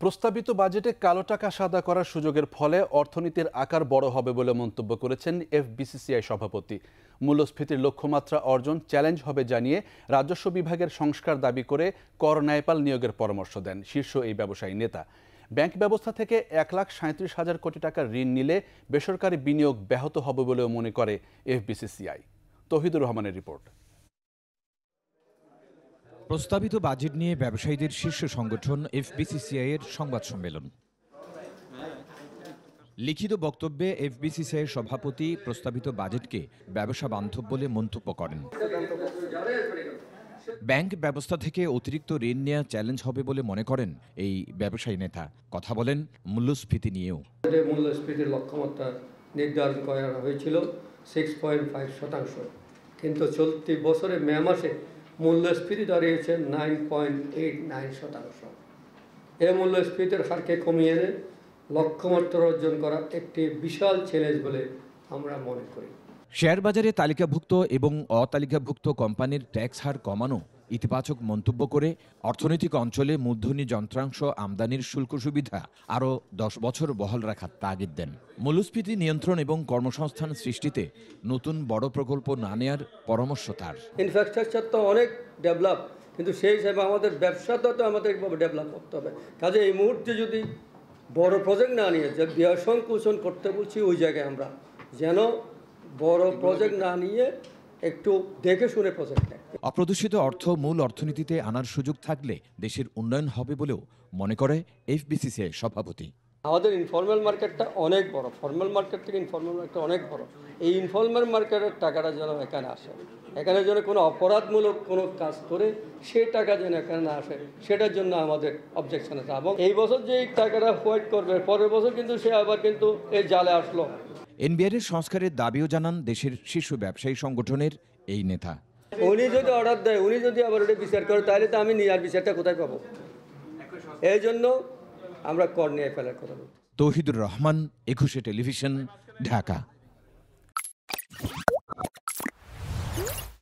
প্রস্তাবিত বাজেটে কালো টাকা সাদা করার সুযোগের ফলে অর্থনীতির আকার বড় হবে বলে মন্তব্য করেছেন এফবিসিসিআই সভাপতি। মূল্যস্ফীতির লক্ষ্যমাত্রা অর্জন চ্যালেঞ্জ হবে জানিয়ে রাজস্ব বিভাগের সংস্কার দাবি করে কর ন্যায়পাল নিয়োগের পরামর্শ দেন শীর্ষ এই ব্যবসায়ী নেতা। ব্যাংক ব্যবস্থা থেকে 1,37,000 কোটি টাকার ঋণ নিলে বেসরকারি বিনিয়োগ ব্যাহত হবে বলেও মনে করে এফবিসিসিআই। তৌহিদুর রহমানের রিপোর্ট। প্রস্তাবিত বাজেট নিয়ে ব্যবসায়ীদের শীর্ষ সংগঠন এফবিসিসিআই এর সংবাদ সম্মেলন। লিখিত বক্তব্যে এফবিসিসিআই এর সভাপতি প্রস্তাবিত বাজেটকে ব্যবসা বান্ধব বলে মন্তব্য করেন। ব্যাংক ব্যবস্থা থেকে অতিরিক্ত ঋণ নেওয়া চ্যালেঞ্জ হবে বলে মনে করেন এই ব্যবসায়ী নেতা। কথা বলেন মূল্যস্ফীতি নিয়েও। মূল্যস্ফীতির লক্ষ্যমাত্রা নির্ধারণ করা হয়েছিল 6.5%, কিন্তু চলতি বছরে মে মাসে মূল্যস্ফীতি দাঁড়িয়েছে 9.89%। এই মূল্যস্ফীতির হারকে কমিয়ে এনে লক্ষ্যমাত্রা অর্জন করা একটি বিশাল চ্যালেঞ্জ বলে আমরা মনে করি। শেয়ার বাজারে তালিকাভুক্ত এবং অতালিকাভুক্ত কোম্পানির ট্যাক্স হার কমানো ইতিবাচক মন্তব্য করে অর্থনৈতিক অঞ্চলে মূলধনী যন্ত্রাংশ আমদানির শুল্ক সুবিধা আরও 10 বছর বহাল রাখার তাগিদ দেন। মূল্যস্ফীতি নিয়ন্ত্রণ এবং কর্মসংস্থান সৃষ্টিতে নতুন বড় প্রকল্প না নেয়ার পরামর্শ তার। ইনফ্রাস্ট্রাকচার তো অনেক ডেভেলপ, কিন্তু সেই হিসাবে আমাদের ব্যবসাটা তো আমাদের ডেভেলপ করতে হবে। কাজে এই মুহূর্তে যদি বড় প্রজেক্ট না নিয়ে যে ব্যয় সংকোচন করতে বলছি, ওই জায়গায় আমরা যেন বড় প্রজেক্ট না নিয়ে একটু দেখে শুনে প্রজেক্ট নেয়। অপ্রদূষিত অর্থ মূল অর্থনীতিতে আনার সুযোগ থাকলে দেশের উন্নয়ন হবে বলেও মনে করে এফবিসিসিআই সভাপতি। আমাদের ইনফর্মাল মার্কেটটা অনেক বড়, ফর্মাল মার্কেট থেকে ইনফর্মাল মার্কেট অনেক বড়। এই ইনফর্মাল মার্কেটের টাকাটা যেন এখানে আসে, এখানে যেন কোনো অপরাধমূলক কোনো কাজ করে সেই টাকা যেন এখানে না আসে, সেটার জন্য আমাদের অবজেকশন আছে। এবং এই বছর যে টাকাটা হোয়াইট করবে, পরের বছর কিন্তু সে আবার কিন্তু এই জালে আসলো। এনবিআর এর সংস্কারের দাবিও জানান দেশের শীর্ষ ব্যবসায়ী সংগঠনের এই নেতা। উনি যদি অর্ডার দেয়, উনি যদি আবার ওটা বিচার করে, তাহলে তো আমি আর বিচারটা কোথায় পাবো? এই জন্য আমরা কর নিয়ে ফেলার কথা বলছি। তৌহিদুর রহমান, 21 টেলিভিশন, ঢাকা।